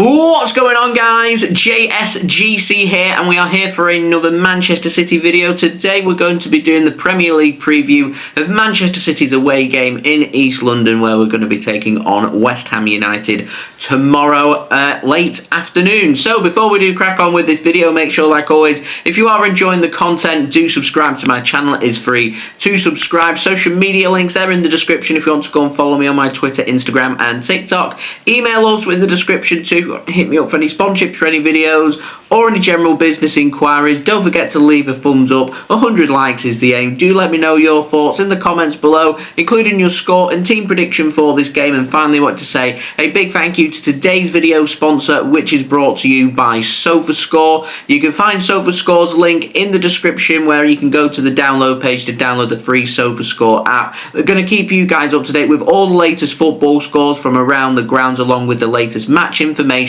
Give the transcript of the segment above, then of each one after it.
What's going on, guys? JSGC here, and we are here for another Manchester City video. Today we're going to be doing the Premier League preview of Manchester City's away game in East London, where we're going to be taking on West Ham United tomorrow late afternoon. So before we do crack on with this video, make sure, like always, if you are enjoying the content, do subscribe to my channel. It is free to subscribe. Social media links are in the description if you want to go and follow me on my Twitter, Instagram and TikTok. Email also in the description too. Hit me up for any sponsorships for any videos or any general business inquiries. Don't forget to leave a thumbs up. 100 likes is the aim. Do let me know your thoughts in the comments below, including your score and team prediction for this game. And finally, I want to say a big thank you to today's video sponsor, which is brought to you by SofaScore. You can find SofaScore's link in the description, where you can go to the download page to download the free SofaScore app. They're going to keep you guys up to date with all the latest football scores from around the grounds, along with the latest match information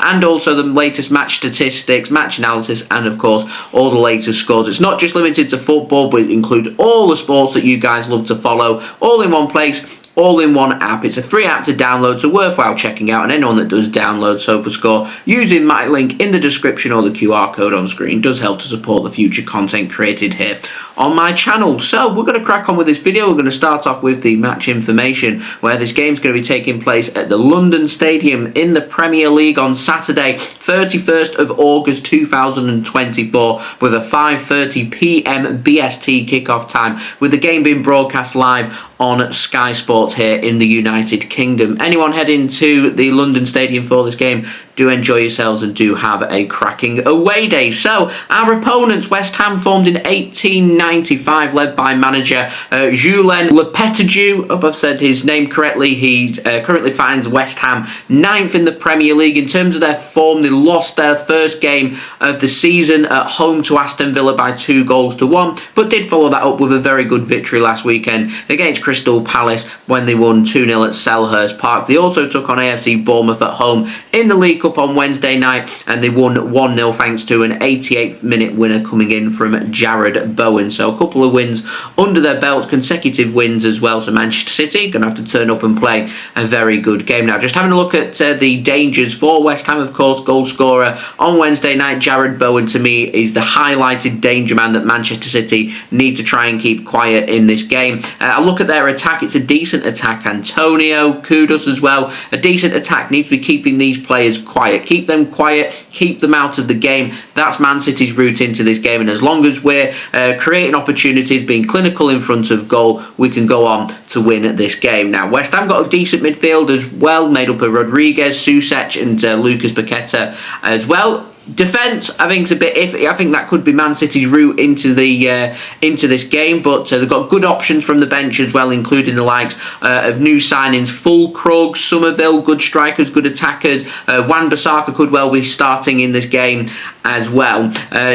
and also the latest match statistics, match analysis, and of course all the latest scores. It's not just limited to football, but it includes all the sports that you guys love to follow, all in one place, all in one app. It's a free app to download, so worthwhile checking out. And anyone that does download SofaScore using my link in the description or the QR code on screen does help to support the future content created here on my channel. So we're going to crack on with this video. We're going to start off with the match information, where this game's going to be taking place at the London Stadium in the Premier League on Saturday, 31st of August 2024, with a 5:30 PM BST kickoff time, with the game being broadcast live on Sky Sports here in the United Kingdom. Anyone heading to the London Stadium for this game, do enjoy yourselves and do have a cracking away day. So our opponents, West Ham, formed in 1895, led by manager Julien Lopetegui. I hope I've said his name correctly. He currently finds West Ham 9th in the Premier League. In terms of their form, they lost their first game of the season at home to Aston Villa by 2-1, but did follow that up with a very good victory last weekend against Crystal Palace when they won 2-0 at Selhurst Park. They also took on AFC Bournemouth at home in the League Cup on Wednesday night, and they won 1-0 thanks to an 88th minute winner coming in from Jared Bowen. So a couple of wins under their belts, consecutive wins as well. So Manchester City going to have to turn up and play a very good game. Now, just having a look at the dangers for West Ham, of course, goal scorer on Wednesday night, Jared Bowen, to me is the highlighted danger man that Manchester City need to try and keep quiet in this game. I look at their attack, it's a decent attack. Antonio, kudos as well. A decent attack, needs to be keeping these players quiet. Keep them quiet, keep them out of the game. That's Man City's route into this game, and as long as we're creating opportunities, being clinical in front of goal, we can go on to win this game. Now, West Ham got a decent midfield as well, made up of Rodriguez, Soucek and Lucas Paqueta as well. Defence, I think, is a bit iffy. I think that could be Man City's route into this game, but they've got good options from the bench as well, including the likes of new signings, Fulkrug, Somerville, good strikers, good attackers. Wan-Bissaka could well be starting in this game as well.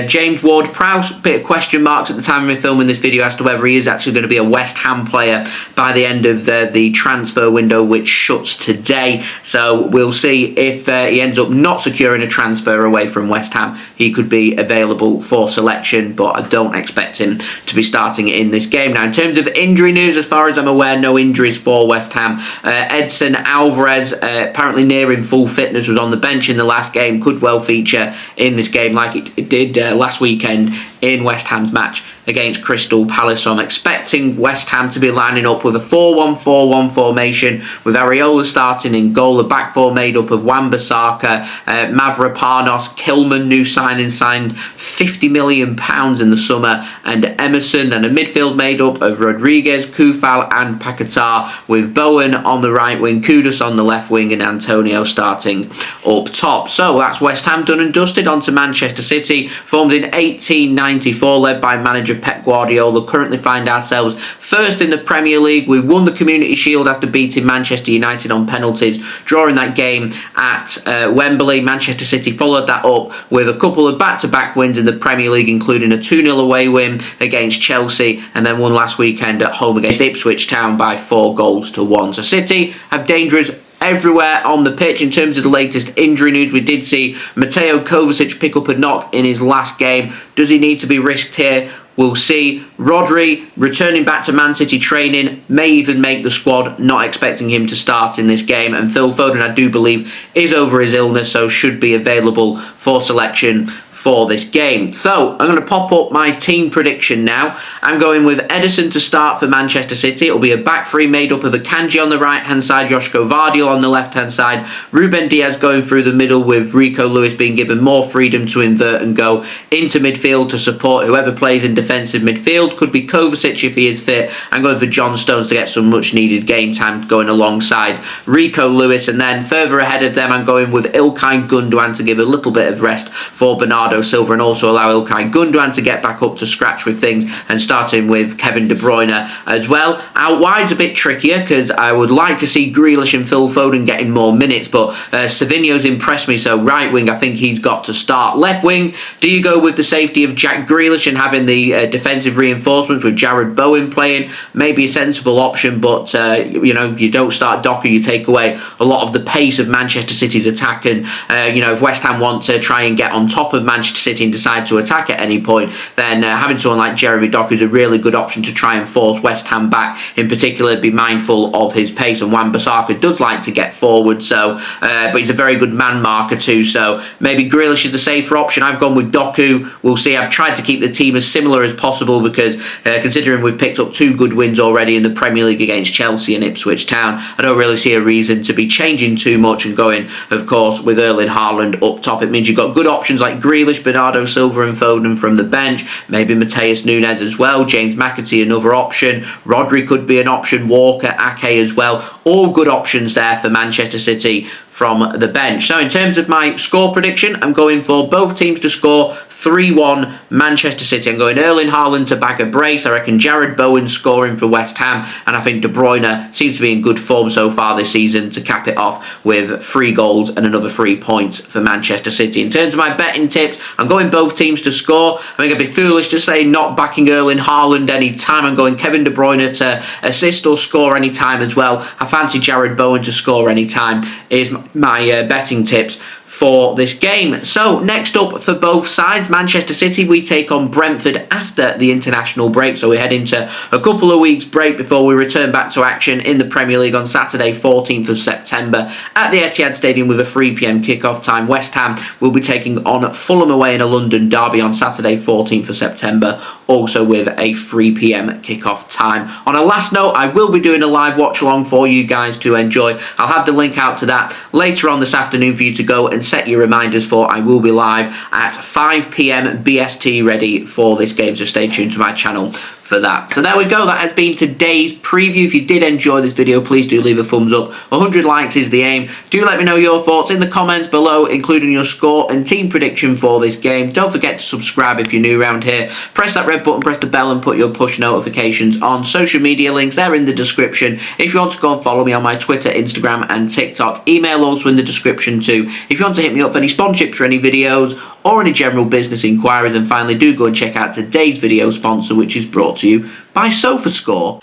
James Ward-Prowse, bit of question marks at the time of me filming this video as to whether he is actually going to be a West Ham player by the end of the transfer window, which shuts today. So we'll see if he ends up not securing a transfer away from West Ham. He could be available for selection, but I don't expect him to be starting in this game. Now, in terms of injury news, as far as I'm aware, no injuries for West Ham. Edson Alvarez, apparently nearing full fitness, was on the bench in the last game, could well feature in this game like it did last weekend in West Ham's match against Crystal Palace. So I'm expecting West Ham to be lining up with a 4-1-4-1 formation, with Areola starting in goal. The back four made up of Wan-Bissaka, Mavropanos, Kilman, new signed £50 million in the summer, and Emerson, and a midfield made up of Rodriguez, Kufal and Paquetá, with Bowen on the right wing, Kudus on the left wing, and Antonio starting up top. So that's West Ham done and dusted. On to Manchester City, formed in 1894, led by manager Pep Guardiola. Currently find ourselves first in the Premier League. We won the Community Shield after beating Manchester United on penalties, drawing that game at Wembley. Manchester City followed that up with a couple of back-to-back wins in the Premier League, including a 2-0 away win against Chelsea, and then won last weekend at home against Ipswich Town by 4-1. So City have dangerous everywhere on the pitch. In terms of the latest injury news, we did see Mateo Kovacic pick up a knock in his last game. Does he need to be risked here? We'll see. Rodri returning back to Man City training, may even make the squad, not expecting him to start in this game. And Phil Foden, I do believe, is over his illness, so should be available for selection for this game. So I'm going to pop up my team prediction now. I'm going with Ederson to start for Manchester City. It'll be a back three made up of Akanji on the right hand side, Josko, Gvardiol on the left hand side, Ruben Diaz going through the middle with Rico Lewis being given more freedom to invert and go into midfield to support whoever plays in defensive midfield. Could be Kovacic if he is fit. I'm going for John Stones to get some much needed game time going alongside Rico Lewis, and then further ahead of them I'm going with Ilkay Gundogan to give a little bit of rest for Bernardo Silva and also allow Ilkay Gundogan to get back up to scratch with things, and starting with Kevin De Bruyne as well. Out wide's a bit trickier because I would like to see Grealish and Phil Foden getting more minutes, but Savinho's impressed me, so right wing I think he's got to start. Left wing, do you go with the safety of Jack Grealish and having the defensive reinforcements with Jarrod Bowen playing? Maybe a sensible option, but you know, you don't start Doku, you take away a lot of the pace of Manchester City's attack, and you know, if West Ham want to try and get on top of Manchester City and decide to attack at any point, then having someone like Jeremy Doku is a really good option to try and force West Ham back. In particular, be mindful of his pace, and Wan-Bissaka does like to get forward, so but he's a very good man marker too, so maybe Grealish is the safer option. I've gone with Doku. We'll see. I've tried to keep the team as similar as possible because considering we've picked up 2 good wins already in the Premier League against Chelsea and Ipswich Town, I don't really see a reason to be changing too much and going, of course, with Erling Haaland up top. It means you've got good options like Grealish, Bernardo Silva and Foden from the bench, maybe Matheus, Nunes as well, James McAtee another option, Rodri could be an option, Walker, Ake as well, all good options there for Manchester City from the bench. So in terms of my score prediction, I'm going for both teams to score 3-1 Manchester City. I'm going Erling Haaland to bag a brace. I reckon Jarrod Bowen scoring for West Ham, and I think De Bruyne seems to be in good form so far this season to cap it off with 3 goals and another 3 points for Manchester City. In terms of my betting tips, I'm going both teams to score. I think it'd be foolish to say not backing Erling Haaland any time. I'm going Kevin De Bruyne to assist or score any time as well. I fancy Jarrod Bowen to score any time is my betting tips for this game. So next up for both sides, Manchester City, we take on Brentford after the international break, so we head into a couple of weeks break before we return back to action in the Premier League on Saturday 14th of September at the Etihad Stadium with a 3 p.m. kickoff time. West Ham will be taking on Fulham away in a London derby on Saturday 14th of September, also with a 3 p.m. kickoff time. On a last note, I will be doing a live watch along for you guys to enjoy. I'll have the link out to that later on this afternoon for you to go and set your reminders for. I will be live at 5 p.m. BST ready for this game, so stay tuned to my channel for that. So there we go, that has been today's preview. If you did enjoy this video, please do leave a thumbs up. 100 likes is the aim. Do let me know your thoughts in the comments below, including your score and team prediction for this game. Don't forget to subscribe if you're new around here. Press that red button, press the bell and put your push notifications on. Social media links, they're in the description. If you want to go and follow me on my Twitter, Instagram and TikTok, email also in the description too. If you want to hit me up for any sponsorships for any videos or any general business inquiries, and finally do go and check out today's video sponsor, which is brought to you by SofaScore.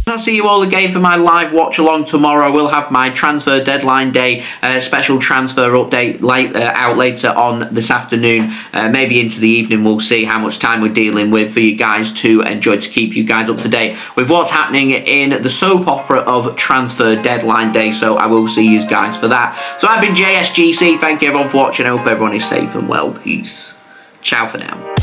I'll see you all again for my live watch along tomorrow. I will have my transfer deadline day special transfer update out later on this afternoon, maybe into the evening. We'll see how much time we're dealing with for you guys to enjoy, to keep you guys up to date with what's happening in the soap opera of transfer deadline day. So I will see you guys for that. So I've been JSGC. Thank you everyone for watching. I hope everyone is safe and well. Peace. Ciao for now.